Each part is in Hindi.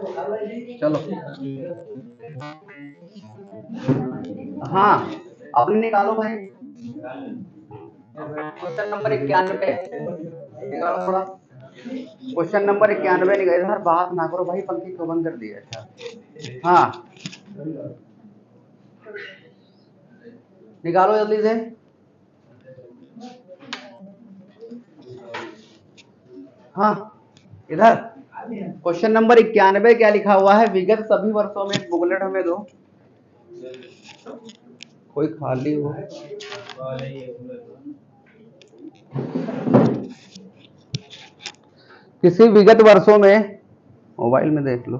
चलो हाँ, अपने निकालो भाई। क्वेश्चन नंबर 91 निकालो थोड़ा। क्वेश्चन नंबर 91 निकाल। इधर बात ना करो भाई, पंखी को बंद कर दिया। हाँ निकालो जल्दी से। हाँ इधर क्वेश्चन नंबर 91 क्या लिखा हुआ है? विगत सभी वर्षों में, बुकलेट हमें दो कोई खाली हो। किसी विगत वर्षों में, मोबाइल में देख लो,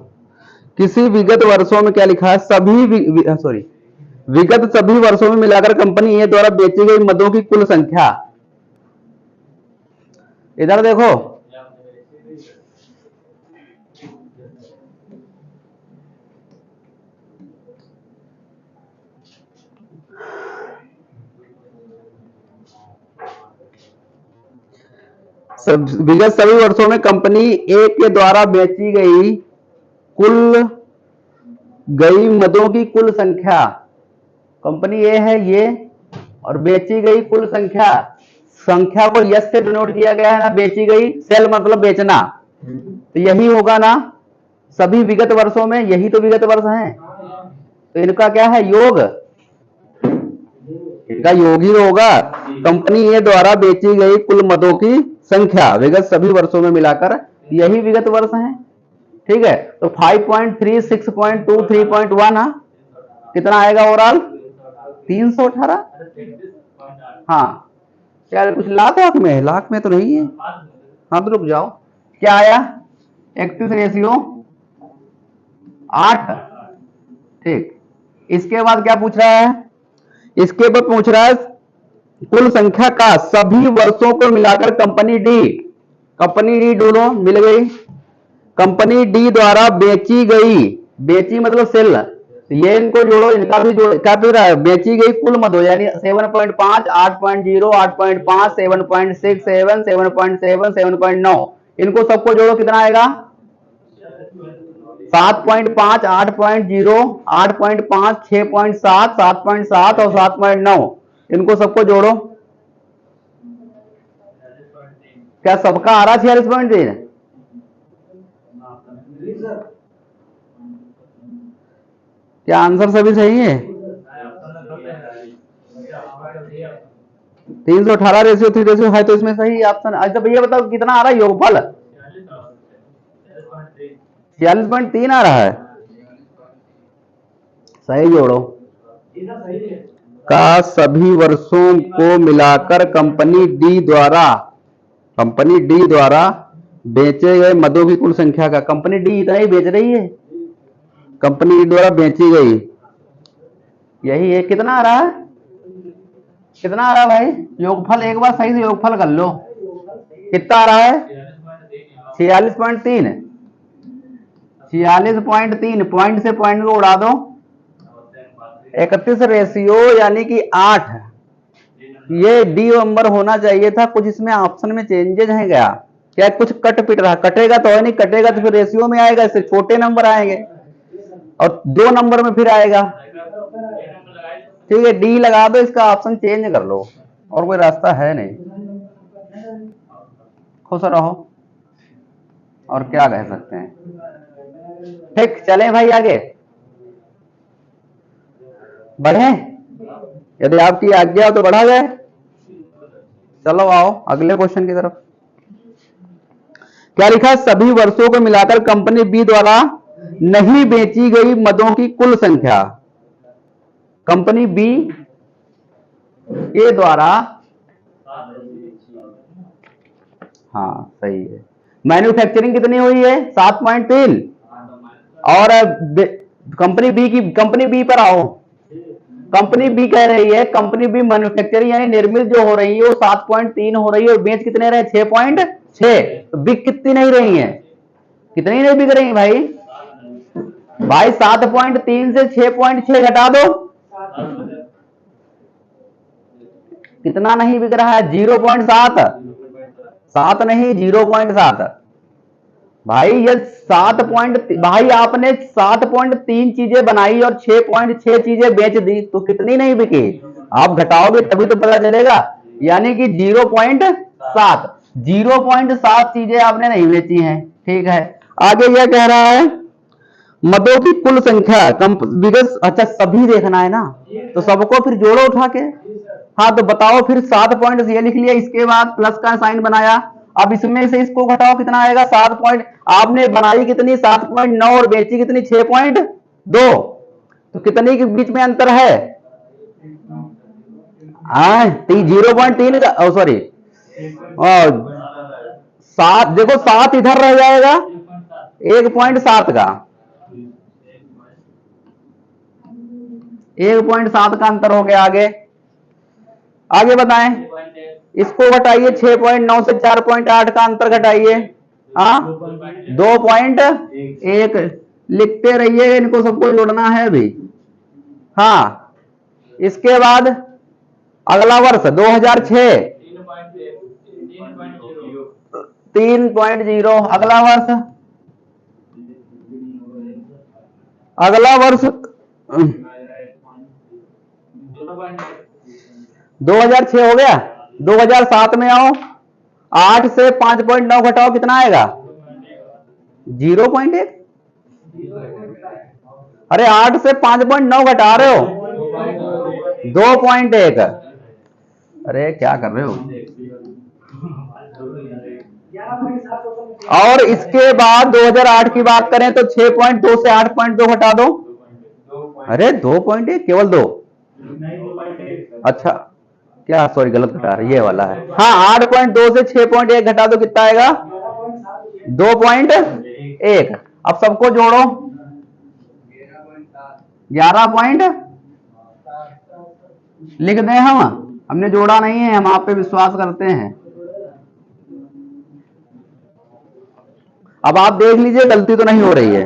किसी विगत वर्षों में क्या लिखा है? सॉरी, विगत सभी वर्षों में मिलाकर कंपनी ए द्वारा बेची गई मदों की कुल संख्या। इधर देखो, विगत सभी वर्षों में कंपनी ए के द्वारा बेची गई मदों की कुल संख्या। कंपनी ए है ये, और बेची गई कुल संख्या, संख्या को यस से डिनोट किया गया है ना, बेची गई, सेल मतलब बेचना, तो यही होगा ना सभी विगत वर्षों में, यही तो विगत वर्ष हैं, तो इनका क्या है? योग, इनका योग ही होगा। कंपनी ए द्वारा बेची गई कुल मदों की संख्या विगत सभी वर्षों में मिलाकर, यही विगत वर्ष हैं। ठीक है, तो 5.3, 6.2, 3.1, हाँ कितना आएगा ओवरऑल? 318। हाँ यार कुछ लाख में, लाख में तो नहीं है। हाँ तो रुक जाओ, क्या आया? 31 रेशियो 8। ठीक, इसके बाद क्या पूछ रहा है? इसके बाद पूछ रहा है कुल संख्या का सभी वर्षों को मिलाकर कंपनी डी दोनों मिल गई, कंपनी डी द्वारा बेची गई, बेची मतलब सेल, ये इनको जोड़ो, इनका भी जोड़ो, क्या पूछ रहा है? बेची गई कुल मत हो, यानी 7.5, 8.0, 8.5, 7.6, 7, 7.7, 7.9, इनको सबको जोड़ो, कितना आएगा? 7.5, 8.0, 8.5, 6.7, 7.7 और 7.9, इनको सबको जोड़ो। क्या सबका आ रहा 46.3? क्या आंसर सभी सही है? 318 रेशियो 3 रेशियो है, तो इसमें सही ऑप्शन। अच्छा भैया बताओ कितना आ रहा है योगफल? 46.3 आ रहा है। सही जोड़ो। का सभी वर्षों को मिलाकर कंपनी डी द्वारा बेचे गए मदों की कुल संख्या का, कंपनी डी इतना ही बेच रही है, कंपनी डी द्वारा बेची गई, यही है। कितना आ रहा है? कितना आ रहा है भाई योगफल? एक बार सही से योगफल कर लो, कितना आ रहा है? 46.3। 46.3, पॉइंट से पॉइंट को उड़ा दो, 31 रेशियो यानी कि 8, ये डी नंबर होना चाहिए था, कुछ इसमें ऑप्शन में चेंजेस है क्या? क्या कुछ कट पिट रहा? कटेगा तो है नहीं, कटेगा तो फिर रेशियो में आएगा, इससे छोटे नंबर आएंगे, और 2 नंबर में फिर आएगा। ठीक है, डी लगा दो, इसका ऑप्शन चेंज कर लो, और कोई रास्ता है नहीं। खुश रहो, और क्या कह सकते हैं। ठीक, चलें भाई आगे बढ़े, यदि आपकी आज्ञा हो तो बढ़ा जाए। चलो आओ अगले क्वेश्चन की तरफ। क्या लिखा? सभी वर्षों को मिलाकर कंपनी बी द्वारा नहीं बेची गई मदों की कुल संख्या, कंपनी बी के द्वारा, हाँ सही है। मैन्युफैक्चरिंग कितनी हुई है? 7.3। और कंपनी बी पर आओ, कंपनी बी कह रही है, कंपनी बी मैन्युफैक्चरिंग यानी निर्मित जो हो रही है वो 7.3 हो रही है, और बेच कितने रहे? 6.6। तो बिक कितनी नहीं रही है? कितनी नहीं बिक रही भाई? भाई 7.3 से 6.6 घटा दो, कितना नहीं बिक रहा है? 0.7, 7 नहीं 0.7। भाई ये 7 पॉइंट, भाई आपने 7.3 चीजें बनाई और 6.6 चीजें बेच दी, तो कितनी नहीं बिकी? आप घटाओगे तभी तो पता चलेगा। यानी कि 0.7, 0.7 चीजें आपने नहीं बेची हैं। ठीक है, आगे यह कह रहा है मदों की कुल संख्या बिगस, अच्छा सभी देखना है ना, तो सबको फिर जोड़ो उठा के। हाँ तो बताओ फिर 7 पॉइंट ये लिख लिया, इसके बाद प्लस का साइन बनाया। अब इसमें से इसको घटाओ, कितना आएगा? 7 पॉइंट, आपने बनाई कितनी? 7.9 और बेची कितनी? 6.2। तो कितनी के बीच में अंतर है? 0.3 का, सॉरी, और 7, देखो 7 इधर रह जाएगा, 1.7 का, 1.7 का अंतर हो गया। आगे आगे बताएं, इसको घटाइए, 6.9 से 4.8 का अंतर घटाइए। हाँ 2.1 लिखते रहिए, इनको सबको जोड़ना है अभी। हाँ इसके बाद अगला वर्ष 2006 3.0, अगला वर्ष 2006 हो गया। 2007 में आओ, 8 से 5.9 घटाओ, कितना आएगा? 0.1। अरे 8 से 5.9 घटा रहे हो, 2.1। अरे क्या कर रहे हो? और इसके बाद 2008 की बात करें तो 6.2 से 8.2 घटा दो। अरे 2.1, केवल 2। अच्छा क्या, सॉरी गलत घटा रहा, ये वाला है। हाँ 8.2 से 6.1 घटा दो, कितना आएगा? 2.1। अब सबको जोड़ो, 11 लिख दें हम, हमने जोड़ा नहीं है, हम आप पे विश्वास करते हैं। अब आप देख लीजिए गलती तो नहीं हो रही है।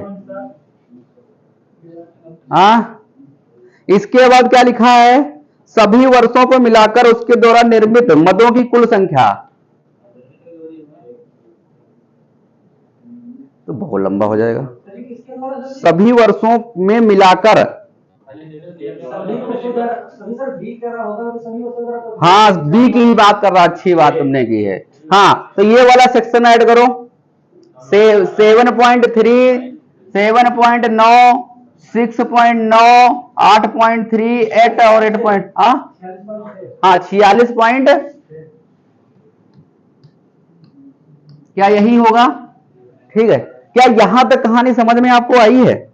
हाँ इसके बाद क्या लिखा है? सभी वर्षों को मिलाकर उसके द्वारा निर्मित मदों की कुल संख्या, तो बहुत लंबा हो जाएगा। सभी वर्षों में मिलाकर, हाँ बी की ही बात कर रहा, अच्छी बात तुमने की है। हाँ तो ये वाला सेक्शन ऐड करो, 7.3, 7.9, 6.9, 8.3, 8 और 8 हाँ 46 पॉइंट, क्या यही होगा? ठीक है, क्या यहां तक कहानी समझ में आपको आई है?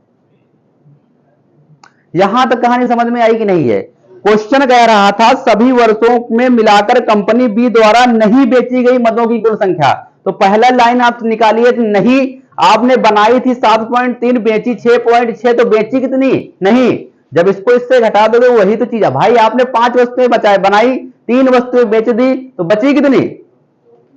यहां तक कहानी समझ में आई कि नहीं है? क्वेश्चन कह रहा था सभी वर्षों में मिलाकर कंपनी बी द्वारा नहीं बेची गई मदों की कुल संख्या। तो पहला लाइन आप निकालिए, नहीं आपने बनाई थी 7.3, बेची 6.6, तो बेची कितनी? नहीं। जब इसको इससे घटा दोगे वही तो चीज है भाई। आपने 5 वस्तुएं बचाए, बनाई 3 वस्तुएं बेच दी, तो बची कितनी?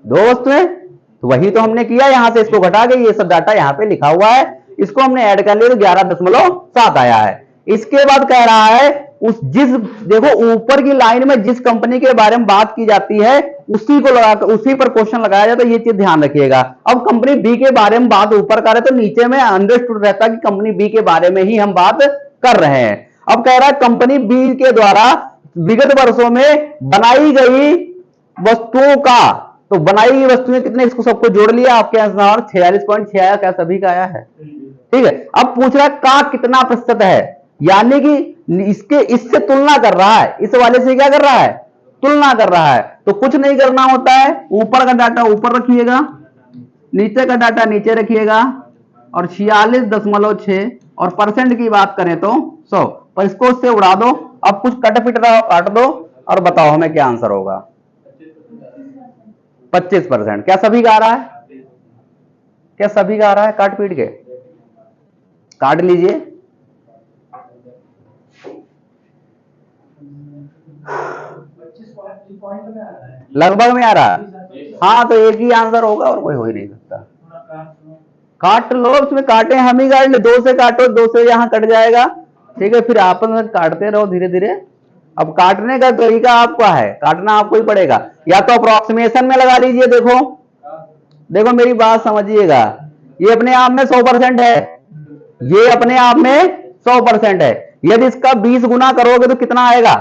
2 वस्तुएं। तो वही तो हमने किया, यहां से इसको घटा के ये सब डाटा यहां पे लिखा हुआ है, इसको हमने ऐड कर लिया तो 11.7 आया है। इसके बाद कह रहा है देखो ऊपर की लाइन में जिस कंपनी के बारे में बात की जाती है उसी को लगाकर उसी पर क्वेश्चन लगाया जाता है, ये चीज ध्यान रखिएगा। अब कंपनी बी के बारे में बात ऊपर कर रहे तो नीचे में अंडरस्टूड रहता कि कंपनी बी के बारे में ही हम बात कर रहे हैं। अब कह रहा है कंपनी बी के द्वारा विगत वर्षों में बनाई गई वस्तुओं का, तो बनाई गई वस्तुएं कितने, इसको सबको जोड़ लिया, आपके अनुसार 46.6 आया। क्या सभी का आया है? ठीक है। अब पूछ रहा है का कितना प्रतिशत है, यानी कि इससे तुलना कर रहा है, इस वाले से क्या कर रहा है? तुलना कर रहा है। तो कुछ नहीं करना होता है, ऊपर का डाटा ऊपर रखिएगा, नीचे का डाटा नीचे रखिएगा, और 46.6 और परसेंट की बात करें तो 100, पर इसको उससे उड़ा दो। अब कुछ कट पिट रहा हो काट दो और बताओ हमें क्या आंसर होगा? 25%। क्या सभी का आ रहा है? क्या सभी का आ रहा है? काट पीट के काट लीजिए। लगभग में आ रहा है। हाँ तो एक ही आंसर होगा और कोई हो ही नहीं सकता। काट लो, उसमें काटे हम ही काट ले, 2 से काटो, 2 से यहाँ कट जाएगा। ठीक है, फिर आपस में काटते रहो धीरे धीरे। अब काटने का तरीका आपका है, काटना आपको ही पड़ेगा, या तो अप्रोक्सीमेशन में लगा लीजिए। देखो देखो मेरी बात समझिएगा, ये अपने आप में 100% है, ये अपने आप में 100% है। यदि इसका 20 गुना करोगे तो कितना आएगा,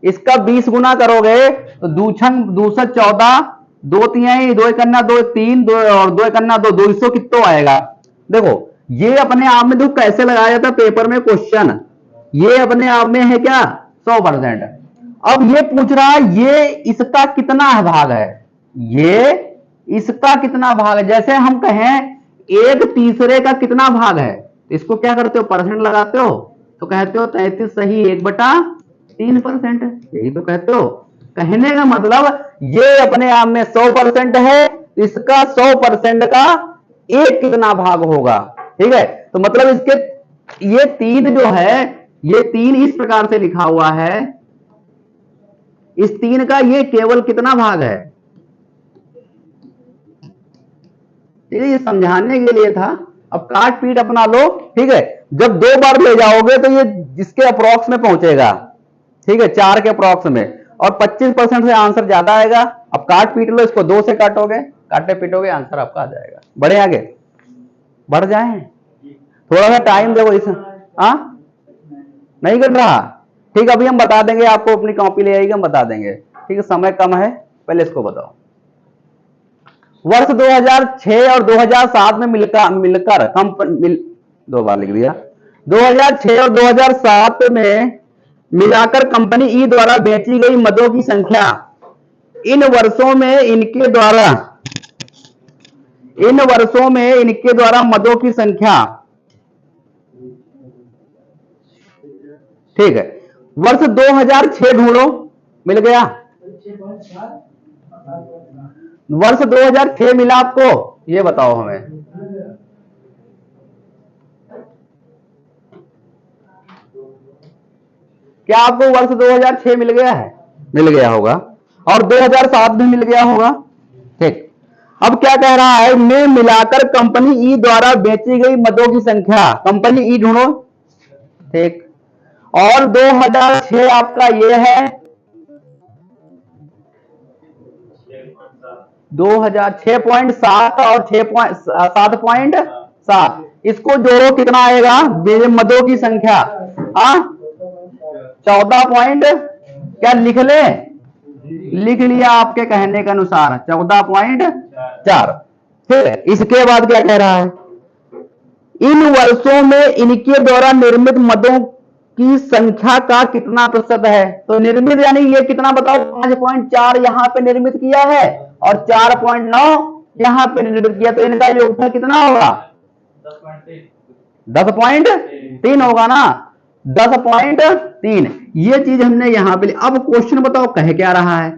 इसका 20 गुना करोगे तो दूछंग दूसर 14, दो तिहाई, दो एकन्ना दो, तीन दो और दो एकन्ना दो, 200 कितना आएगा। देखो ये अपने आप में, देखो कैसे लगाया जाता है पेपर में क्वेश्चन, ये अपने आप में है क्या 100%। अब ये पूछ रहा है ये इसका कितना भाग है, ये इसका कितना भाग है। जैसे हम कहें 1/3 का कितना भाग है, इसको क्या करते हो, परसेंट लगाते हो, तो कहते हो 33 सही 1/3%, यही तो कहते हो। कहने का मतलब ये अपने आप में 100% है, इसका 100% का एक कितना भाग होगा, ठीक है। तो मतलब इसके ये 3 जो है, ये 3 इस प्रकार से लिखा हुआ है, इस 3 का ये केवल कितना भाग है, ये समझाने के लिए था। अब काट पीट अपना लो, ठीक है। जब 2 बार ले जाओगे तो ये जिसके अप्रोक्स में पहुंचेगा, ठीक है, 4 के अप्रोक्स में, और 25% से आंसर ज्यादा आएगा। अब काट पीट लो, इसको 2 से काटोगे, काटे पीटोगे, आंसर आपका आ जाएगा। बढ़े आगे, बढ़ जाए, थोड़ा सा टाइम दो इस, हाँ नहीं कर रहा, ठीक। अभी हम बता देंगे आपको, अपनी कॉपी ले आइएगा, हम बता देंगे, ठीक है, समय कम है, पहले इसको बताओ। वर्ष 2006 और 2007 में मिलकर कंपनी 2 बार लिख दिया, 2006 और 2007 में मिलाकर कंपनी ई द्वारा बेची गई मदों की संख्या, इन वर्षों में इनके द्वारा मदों की संख्या, ठीक है। वर्ष 2006 ढूंढो, मिल गया, वर्ष 2006 मिला आपको, ये बताओ हमें। क्या आपको वर्ष 2006 मिल गया है, मिल गया होगा, और 2007 भी मिल गया होगा, ठीक। अब क्या कह रहा है, में मिलाकर कंपनी ई द्वारा बेची गई मदों की संख्या, कंपनी ई ढूंढो, ठीक। और 2006 आपका ये है, 2006.7 और 7.7, इसको जोड़ो कितना आएगा, मदों की संख्या, 14 पॉइंट, क्या लिख ले, लिख लिया आपके कहने के अनुसार 14.4, ठीक है। इसके बाद क्या कह रहा है, इन वर्षों में इनके द्वारा निर्मित मदों की संख्या का कितना प्रतिशत है। तो निर्मित यानी ये कितना बताओ, 5.4 यहां पे निर्मित किया है और 4.9 यहां पे निर्मित किया, तो इनका योगफल कितना होगा, 10.3 होगा ना, 10.3। ये चीज हमने यहां पे, अब क्वेश्चन बताओ कह क्या रहा है,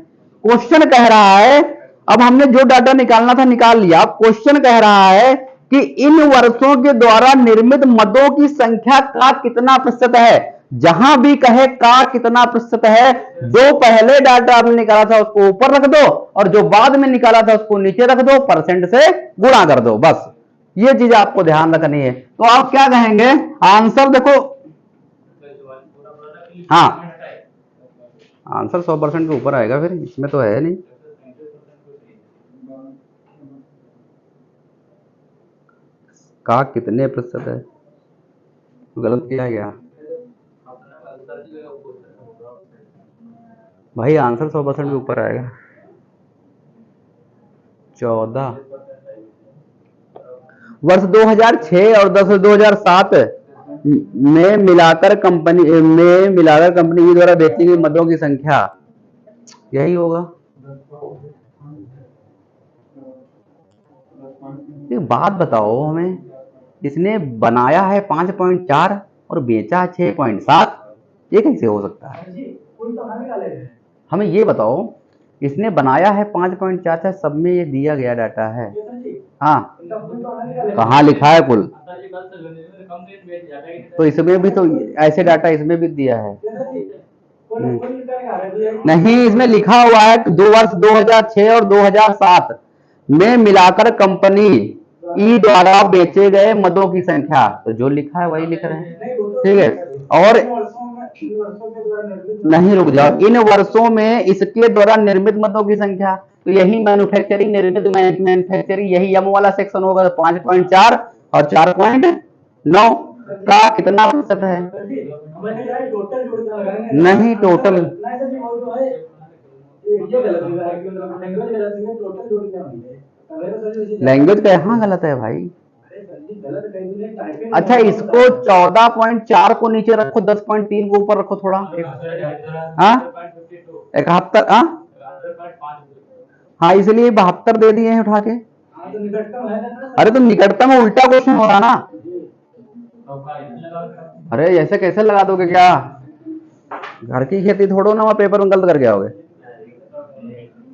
क्वेश्चन कह रहा है, अब हमने जो डाटा निकालना था निकाल लिया, अब क्वेश्चन कह रहा है कि इन वर्षों के द्वारा निर्मित मदों की संख्या का कितना प्रतिशत है। जहां भी कहे का कितना प्रतिशत है, जो पहले डाटा आपने निकाला था उसको ऊपर रख दो, और जो बाद में निकाला था उसको नीचे रख दो, परसेंट से गुणा कर दो, बस ये चीज आपको ध्यान रखनी है। तो आप क्या कहेंगे, आंसर देखो, हाँ आंसर 100% के ऊपर आएगा, फिर इसमें तो है नहीं। का कितने प्रतिशत है, गलत किया गया भाई, आंसर 100% के ऊपर आएगा। 14 वर्ष 2006 और 2007 में मिलाकर कंपनी ई द्वारा बेची गई मदों की संख्या, यही होगा। एक बात बताओ हमें, इसने बनाया है 5.4 और बेचा है 6.7, ये कैसे हो सकता है, हमें ये बताओ। इसने बनाया है 5.4 है, सब में ये दिया गया डाटा है, हाँ कहाँ लिखा है कुल, तो इसमें भी तो ऐसे डाटा इसमें भी दिया है, नहीं इसमें लिखा हुआ है 2 वर्ष 2006 और 2007 में मिलाकर कंपनी ई द्वारा बेचे गए मदों की संख्या, तो जो लिखा है वही लिख रहे हैं, ठीक है। और नहीं, रुक जाओ, इन वर्षों में इसके द्वारा निर्मित मदों की संख्या, तो यही मैन्युफैक्चरिंग निर्मित मैन्युफैक्चरिंग, यही यम वाला सेक्शन होगा, तो 5.4 और 4.9 का कितना प्रतिशत है? नहीं, टोटल लैंग्वेज का यहाँ गलत है भाई। अच्छा, इसको 14.4 को नीचे रखो, 10.3 को ऊपर रखो थोड़ा। हाँ, 71, हाँ हाँ, इसलिए 72 दे दिए हैं उठा के। अरे तो निकटतम उल्टा क्वेश्चन हो रहा ना। अरे ऐसे कैसे लगा दोगे क्या? घर की खेती थोड़ो ना, वहाँ पेपर में गलत करके आओगे।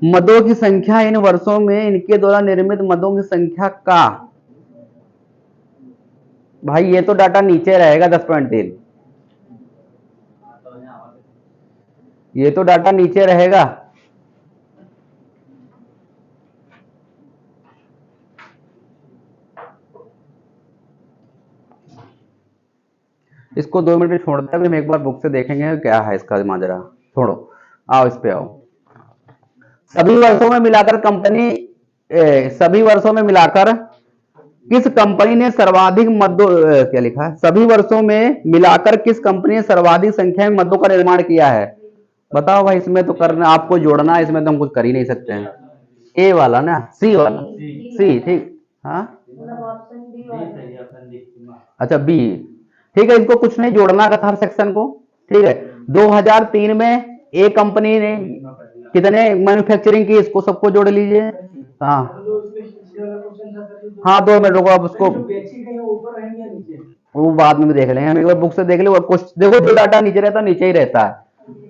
मदों की संख्या इन वर्षों में इनके द्वारा निर्मित मदों की संख्या का, भाई ये तो डाटा नीचे रहेगा 10.3, ये तो डाटा नीचे रहेगा। इसको 2 मिनट छोड़ते हैं, हम एक बार बुक से देखेंगे क्या है इसका माजरा। छोड़ो, आओ इस पे आओ। सभी वर्षों में मिलाकर कंपनी सभी वर्षों में मिलाकर किस कंपनी ने सर्वाधिक मदों क्या लिखा है, सभी वर्षों में मिलाकर किस कंपनी ने सर्वाधिक संख्या में मदों का निर्माण किया है? बताओ भाई, इसमें तो करना आपको जोड़ना है, इसमें तो हम कुछ कर ही नहीं सकते हैं। ए वाला ना, सी वाला, सी ठीक। हाँ, अच्छा बी, ठीक है, इसको कुछ नहीं जोड़ना का था सेक्शन को। ठीक है, 2003 में ए कंपनी ने कितने मैन्युफैक्चरिंग की, इसको सबको जोड़ लीजिए। हाँ हाँ, 2 मिनट रुको, आप उसको वो बाद में देख लेंगे, हम एक बार बुक से देख ले। कुछ देखो, जो डाटा नीचे रहता है नीचे ही रहता है,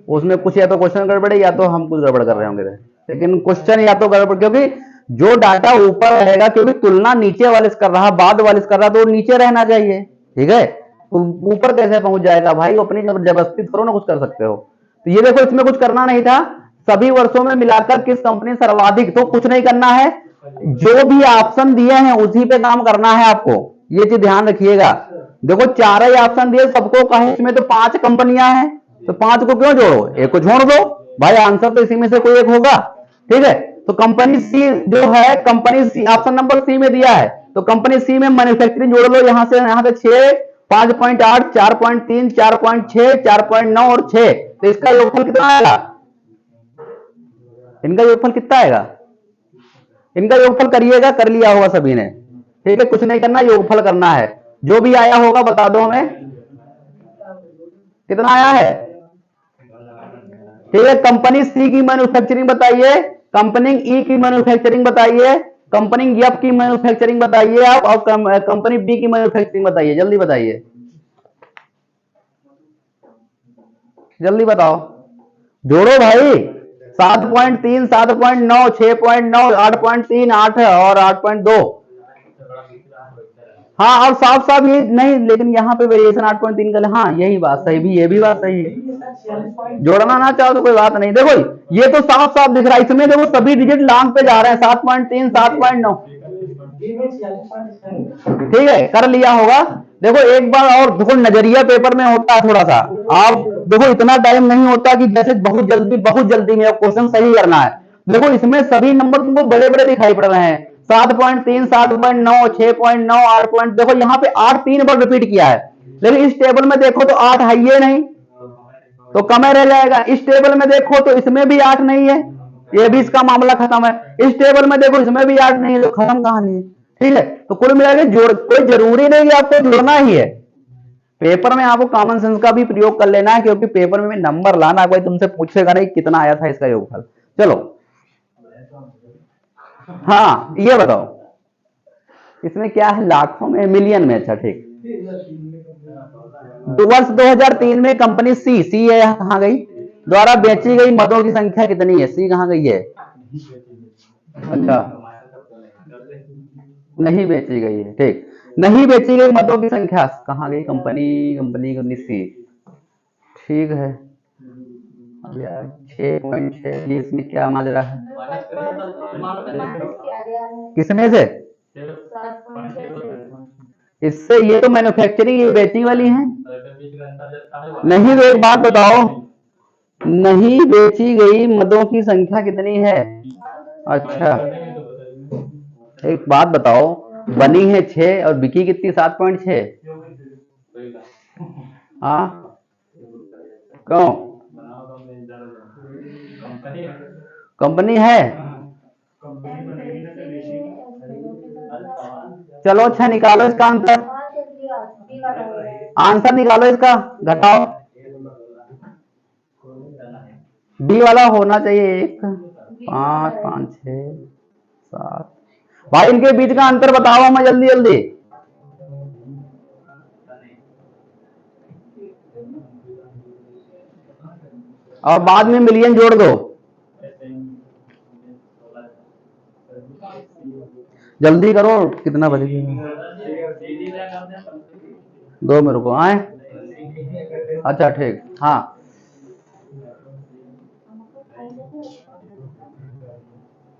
उसमें कुछ या तो क्वेश्चन गड़बड़ है या तो हम कुछ गड़बड़ कर रहे होंगे, लेकिन क्वेश्चन या तो गड़बड़, क्योंकि जो डाटा ऊपर रहेगा, क्योंकि तुलना नीचे वाले से कर रहा, बाद वाले से कर रहा, तो नीचे रहना चाहिए। ठीक है, तो ऊपर कैसे पहुंच जाएगा भाई? अपनी जबरदस्ती थोड़ा ना कुछ कर सकते हो। तो ये देखो, इसमें कुछ करना नहीं था। सभी वर्षों में मिलाकर किस कंपनी सर्वाधिक, तो कुछ नहीं करना है, जो भी ऑप्शन दिए हैं उसी पे काम करना है आपको, ये चीज ध्यान रखिएगा। देखो, 4 ही ऑप्शन दिए, सबको कहे, इसमें तो 5 कंपनियां हैं, तो 5 को क्यों जोड़ो, एक को छोड़ दो भाई, आंसर तो इसी में से कोई एक होगा। ठीक है, तो कंपनी सी जो है, company C option number C में दिया है, तो कंपनी सी में मैन्युफैक्चरिंग जोड़ लो, यहां से 6, 5.8, 4.3, 4.6, 4.9 और 6, तो इसका योगफल कितना आएगा? इनका योगफल कितना आएगा? इनका योगफल करिएगा, कर लिया होगा सभी ने। ठीक है, कुछ नहीं करना, योगफल करना है, जो भी आया होगा बता दो हमें कितना आया है। ठीक है, कंपनी सी की मैन्युफैक्चरिंग बताइए, कंपनी ई की मैन्युफैक्चरिंग बताइए, कंपनी एफ की मैन्युफैक्चरिंग बताइए आप, और कंपनी बी की मैन्युफैक्चरिंग बताइए, जल्दी बताइए, जल्दी बताओ, जोड़ो भाई। 7.3, 7.9, 6.9, 8.3, 8 और 8.2। हाँ, और साफ साफ ये नहीं, लेकिन यहाँ पे वेरिएशन 8.3 का, हाँ यही बात सही भी, ये भी बात सही है। जोड़ना ना चाहो तो कोई बात नहीं, देखो ये तो साफ साफ दिख रहा है, इसमें देखो सभी डिजिट लॉन्ग पे जा रहे हैं, 7.3, 7.9। ठीक है, कर लिया होगा। देखो एक बार और देखो, नजरिया पेपर में होता है थोड़ा सा, आप देखो इतना टाइम नहीं होता कि जैसे बहुत जल्दी में क्वेश्चन सही करना है। देखो इसमें सभी नंबर तुमको बड़े बड़े दिखाई पड़ रहे हैं, 7.3, 7.9, 6.9, 8 देखो यहाँ पे 8 3 बार रिपीट किया है, लेकिन इस टेबल में देखो तो 8 है ये नहीं, तो कम रह जाएगा। इस टेबल में देखो तो इसमें भी 8 नहीं है, ये भी इसका मामला खत्म है। इस टेबल में देखो, इसमें भी 8 नहीं है, तो खत्म कहानी है। ठीक है, तो कुल मिला के जोड़, कोई जरूरी नहीं कि आपको जोड़ना ही है। पेपर में आपको कॉमन सेंस का भी प्रयोग कर लेना है, क्योंकि पेपर में नंबर लाना, कोई तुमसे पूछेगा नहीं कितना आया था इसका योगफल। चलो, हाँ ये बताओ, इसमें क्या है, लाखों में, मिलियन में, अच्छा ठीक। वर्ष 2003 में कंपनी सी है, कहां गई, द्वारा बेची गई मदों की संख्या कितनी है, सी कहां गई है? अच्छा, नहीं बेची गई है, ठीक, नहीं बेची गई मदों की संख्या कहां गई, कंपनी कंपनी सी। ठीक है, अब यार 6.6, इसमें क्या माजरा है, किसमें से? इससे ये तो मैन्युफैक्चरिंग, ये बेचने वाली है। नहीं तो एक बात बताओ, नहीं बेची गई मदों की संख्या कितनी है? अच्छा, एक बात बताओ, बनी है 6 और बिकी कितनी? 7.6। हाँ, क्यों? कंपनी है। चलो अच्छा, निकालो इसका आंसर, आंसर निकालो इसका, घटाओ। बी वाला होना चाहिए। 1, 5, 5, 6, 7। भाई इनके बीच का अंतर बताओ हमें जल्दी जल्दी। और बाद में मिलियन जोड़ दो। जल्दी करो, कितना बज गया? 2 मेरे को आए। अच्छा ठीक, हाँ।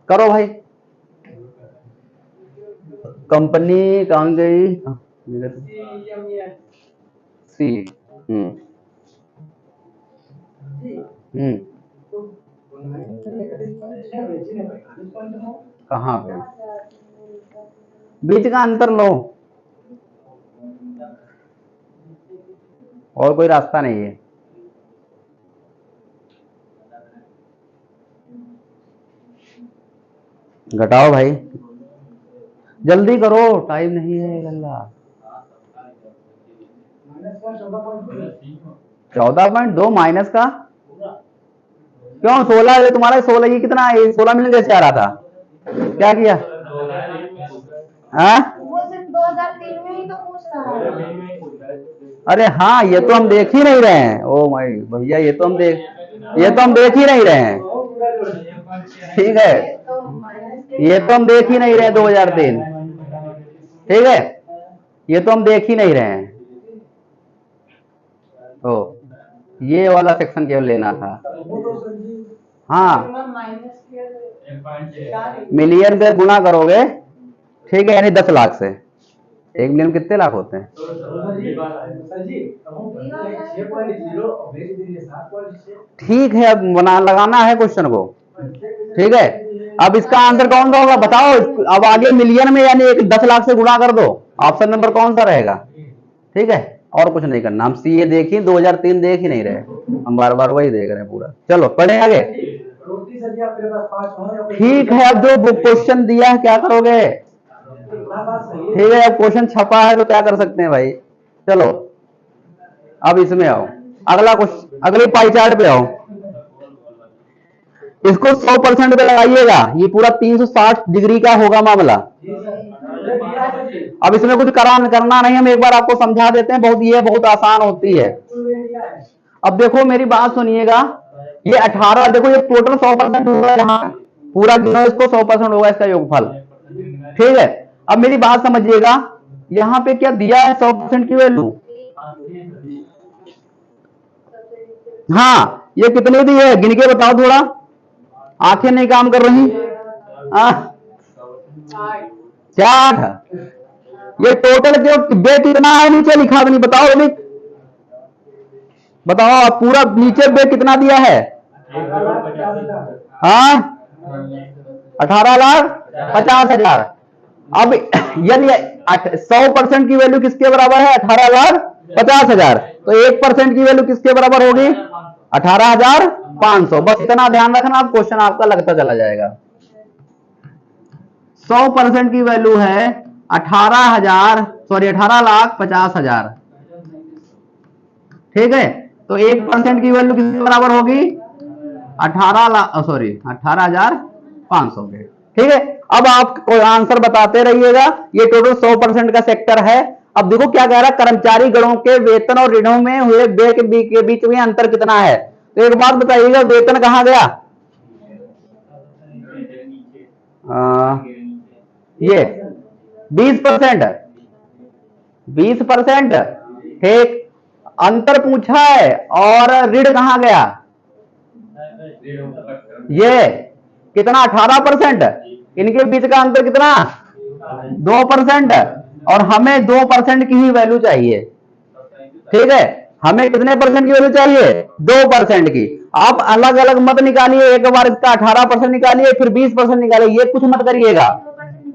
करो भाई। कंपनी कहाँ गई? सी। कहाँ पे? बीच का अंतर लो, और कोई रास्ता नहीं है। घटाओ भाई, जल्दी करो, टाइम नहीं है गल्ला। 14.2 माइनस का क्यों? 16 है तुम्हारा, 16 ये कितना है? 16 मिनट कैसे आ रहा था? क्या किया? हाँ, वो सिर्फ 2003 में ही तो पूछ रहा है। अरे हाँ, ये तो हम देख ही नहीं रहे हैं। ओ माय भैया, ये तो हम देख ही नहीं रहे हैं। ठीक है, ये तो हम देख ही नहीं रहे हैं 2003। ठीक है, ये तो हम देख ही नहीं रहे हैं। ओ, ये वाला सेक्शन केवल लेना था। हाँ, मिलियन पे गुणा करोगे, ठीक है, यानी 10 लाख से। 1 मिलियन कितने लाख होते हैं? ठीक है, अब बना लगाना है क्वेश्चन को। ठीक है, अब इसका आंसर कौन सा होगा बताओ। अब आगे मिलियन में यानी 10 लाख से गुणा कर दो। ऑप्शन नंबर कौन सा रहेगा? ठीक है, और कुछ नहीं करना। हम सी ए देखिए, 2003 देख ही नहीं रहे, हम बार बार वही देख रहे हैं पूरा। चलो पढ़े आगे। ठीक है, अब जो क्वेश्चन दिया है क्या करोगे? ठीक है, अब क्वेश्चन छपा है तो क्या कर सकते हैं भाई। चलो अब इसमें आओ, अगला क्वेश्चन, अगले पाई चार्ट पे आओ। इसको 100% पे लगाइएगा, ये पूरा 360 डिग्री का होगा मामला। अब इसमें कुछ करना नहीं, हम एक बार आपको समझा देते हैं, बहुत आसान होती है। अब देखो मेरी बात सुनिएगा, ये 18, देखो ये टोटल 100% होगा, यहाँ पूरा गिनो इसको, 100% होगा इसका योगफल। ठीक है, अब मेरी बात समझिएगा, यहाँ पे क्या दिया है 100% की वैल्यू? हाँ, ये कितने दी है गिन के बताओ थोड़ा, आंखें नहीं काम कर रही। 4। ये टोटल जो बे कितना है नीचे लिखा भी नहीं, बताओ अभी बताओ, आप पूरा नीचे बे कितना दिया है? हाँ, 18,50,000। अब यदि 100% की वैल्यू किसके बराबर है? 18,50,000। तो 1% की वैल्यू किसके बराबर होगी? 18,500। बस इतना ध्यान रखना, आप क्वेश्चन आपका लगता चला जाएगा। 100% की वैल्यू है 18,50,000। ठीक है, तो 1% की वैल्यू किसके बराबर होगी? 18,500 के। ठीक है, अब आप आंसर बताते रहिएगा। ये टोटल 100% का सेक्टर है। अब देखो क्या कह रहा है, कर्मचारी गणों के वेतन और ऋणों में हुए व्यय के बीच में अंतर कितना है? तो एक बात बताइएगा, वेतन कहां गया? ये 20%। 20%। ठीक, अंतर पूछा है, और ऋण कहां गया? ये कितना? 18%। इनके बीच का अंतर कितना? 2%। और हमें 2% की ही वैल्यू चाहिए। ठीक है, हमें कितने परसेंट की वैल्यू चाहिए? 2% की। आप अलग अलग मत निकालिए, एक बार इसका 18% निकालिए, फिर 20% निकालिए, ये कुछ मत करिएगा।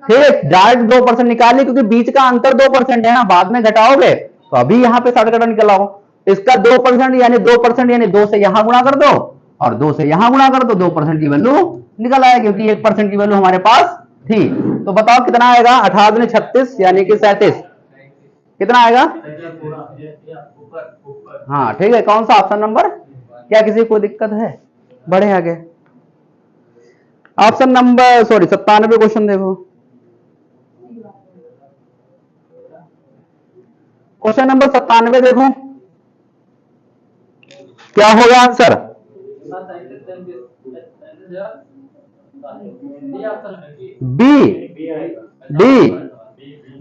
ठीक है, डायरेक्ट 2% निकालिए, क्योंकि बीच का अंतर 2% है ना, बाद में घटाओगे तो अभी यहाँ पे 60 निकलाओ। इसका 2% यानी 2% यानी 2 से यहां गुणा कर दो और 2 से यहां गुणा कर दो, 2% की वैल्यू निकल आएगी, क्योंकि 1% की वैल्यू हमारे पास थी। तो बताओ कितना आएगा? 18 36 यानी कि 37। कितना आएगा? हाँ ठीक है, कौन सा ऑप्शन नंबर? क्या किसी को दिक्कत है? बढ़े आगे। ऑप्शन नंबर 97 क्वेश्चन देखो। क्वेश्चन नंबर 97 देखो, क्या होगा आंसर? बी, डी,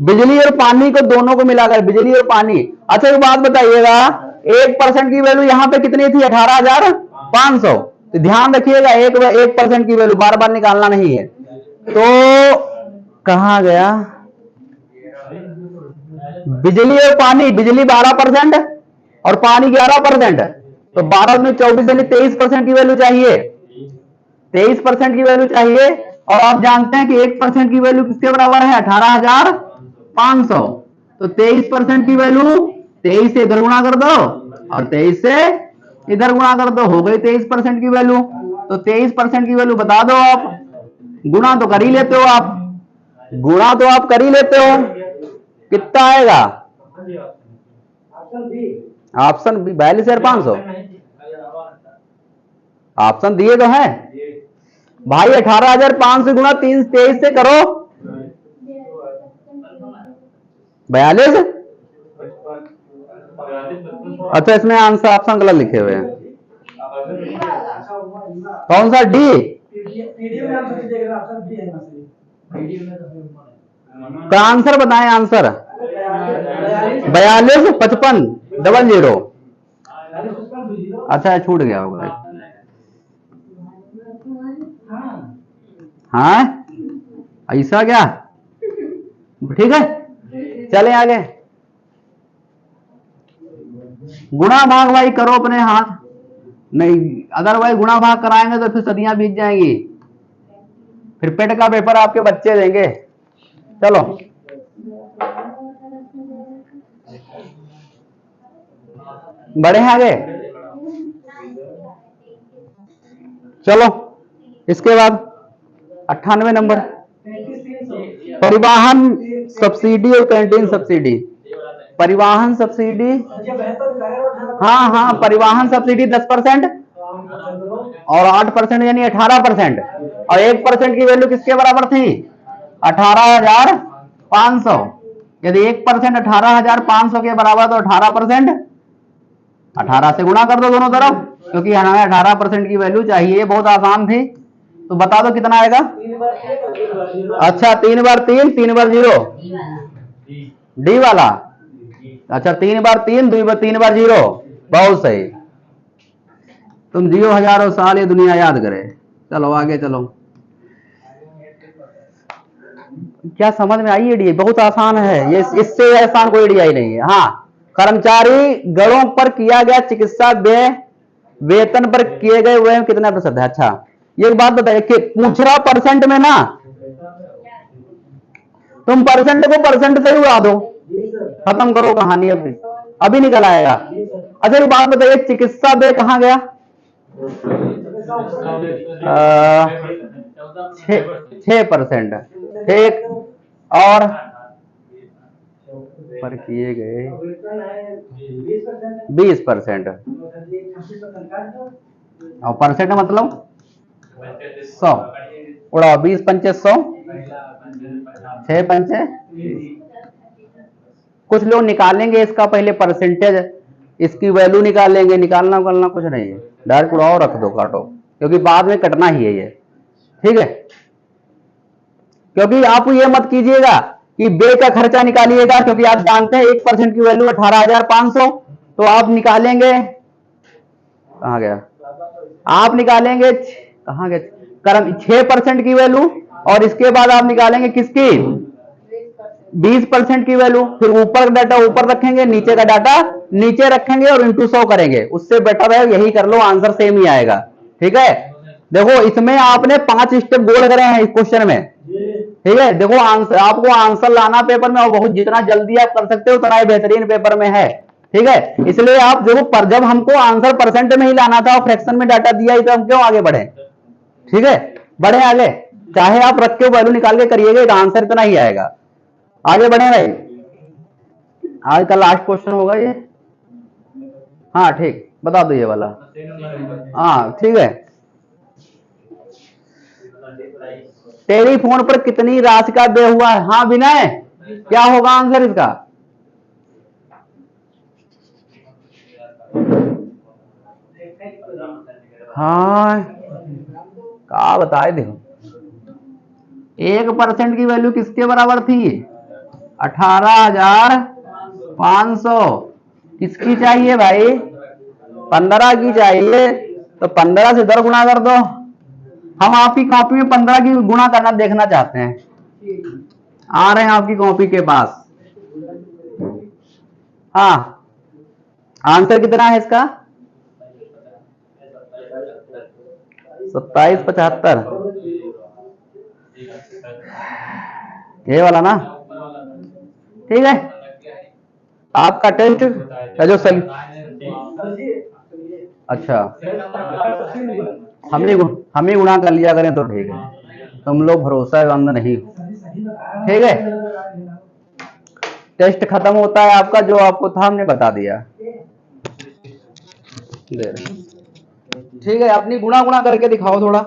बिजली और पानी को दोनों को मिलाकर, बिजली और पानी। अच्छा एक बात बताइएगा, 1% की वैल्यू यहाँ पे कितनी थी? 18,500। तो ध्यान रखिएगा, 1% की वैल्यू बार बार निकालना नहीं है। तो कहा गया बिजली और पानी, बिजली 12% और पानी 11%। तो 12 में 24 यानी 23% की वैल्यू चाहिए। 23% की वैल्यू चाहिए। और आप जानते हैं कि 1% की वैल्यू किसके बराबर है? 18,500। तो 23% की वैल्यू 23 से इधर गुणा कर दो और 23 से इधर गुणा कर दो, हो गई 23% की वैल्यू। तो 23% की वैल्यू बता दो आप। गुणा तो कर ही लेते हो आप, गुणा तो आप कर ही लेते हो। कितना आएगा? Option B 42,500। ऑप्शन दिए तो है भाई। 18,500 गुणा 23 से करो, 42। अच्छा इसमें आंसर ऑप्शन गलत लिखे हुए हैं। कौन सा? डी। का आंसर बताएं, आंसर 42,55,00। अच्छा छूट गया होगा। हाँ ऐसा क्या? ठीक है, चले आगे। गुणा भाग भाई करो अपने हाथ, नहीं अदरवाइज गुणा भाग कराएंगे तो फिर सदियां बीत जाएंगी, फिर पेट का पेपर आपके बच्चे देंगे। चलो बढ़े आगे। चलो इसके बाद 98 नंबर, परिवहन सब्सिडी और कैंटीन सब्सिडी। परिवहन सब्सिडी, हाँ हाँ, परिवहन सब्सिडी 10% और 8% यानी 18%। और 1% की वैल्यू किसके बराबर थी? 18,500। यदि 1% 18,500 के बराबर तो 18%, 18 से गुणा कर दो दोनों तरफ, क्योंकि हमें 18% की वैल्यू चाहिए। बहुत आसान थी। तो बता दो कितना आएगा? अच्छा 3 बार 3, 3 बार 0, डी वाला। अच्छा 3 बार 3, 3 बार 0। बहुत सही, तुम जियो हजारों साल ये दुनिया याद करे। चलो आगे चलो। क्या समझ में आई? डी बहुत आसान है ये, इससे आसान कोई डी नहीं है। हाँ, कर्मचारी गणों पर किया गया चिकित्सा व्यय वेतन पर किए गए व्यय कितना प्रतिशत है? अच्छा ये बात बताइए कि पूछ रहा परसेंट में ना, तुम परसेंट को परसेंट से ही उड़ा दो, खत्म करो कहानी। अभी निकल आएगा। अच्छा ये बात बताइए, चिकित्सा व्यय कहाँ गया? 6%। ठीक, और पर किए गए 20%। और परसेंट मतलब 100 उड़ाओ, 20 पंचे 100, 6 पंचे। कुछ लोग निकालेंगे इसका पहले परसेंटेज, इसकी वैल्यू निकालेंगे। निकालना उकालना कुछ नहीं है, डायरेक्ट उड़ाओ, रख दो, काटो, क्योंकि बाद में कटना ही है ये। ठीक है, क्योंकि आप ये मत कीजिएगा कि बे का खर्चा निकालिएगा, क्योंकि आप जानते हैं 1% की वैल्यू 18,500। तो आप निकालेंगे, कहां गया? आप निकालेंगे कहां गया? 6% की वैल्यू, और इसके बाद आप निकालेंगे किसकी? 20% की वैल्यू, फिर ऊपर का डाटा ऊपर रखेंगे, नीचे का डाटा नीचे रखेंगे और इंटू 100 करेंगे, उससे बेटर है यही कर लो, आंसर सेम ही आएगा। ठीक है, देखो इसमें आपने 5 स्टेप गोल करे हैं इस क्वेश्चन में। ठीक है, देखो आंसर, आपको आंसर लाना पेपर में, और बहुत जितना जल्दी आप कर सकते हो उतना ही बेहतरीन पेपर में है। ठीक है, इसलिए आप देखो, पर जब हमको आंसर परसेंट में ही लाना था और फ्रैक्शन में डाटा दिया ही, तो हम क्यों आगे बढ़े। ठीक है, बढ़े आगे, चाहे आप रख के वैल्यू निकाल के करिएगा तो आंसर इतना ही आएगा। आगे बढ़े भाई, आज का लास्ट क्वेश्चन होगा ये। हाँ ठीक, बता दो ये वाला। हाँ ठीक है, टेलीफोन पर कितनी राशि का व्यय हुआ है। हाँ विनय, क्या होगा आंसर इसका। हाँ क्या बताए, देखो 1% की वैल्यू किसके बराबर थी, 18,500। किसकी चाहिए भाई, 15 की चाहिए, तो 15 से 10 गुना कर दो। हम आपकी कॉपी में 15 की गुणा करना देखना चाहते हैं, आ रहे हैं आपकी कॉपी के पास। हाँ, आंसर कितना है इसका, 2775, ये वाला ना। ठीक है, आपका टेस्ट है जो सही। अच्छा, हम ही गुणा कर लिया करें तो ठीक है, तुम लोग भरोसेमंद नहीं हो। ठीक है, टेस्ट खत्म होता है आपका, जो आपको था हमने बता दिया। ठीक है, अपनी गुणा करके दिखाओ थोड़ा।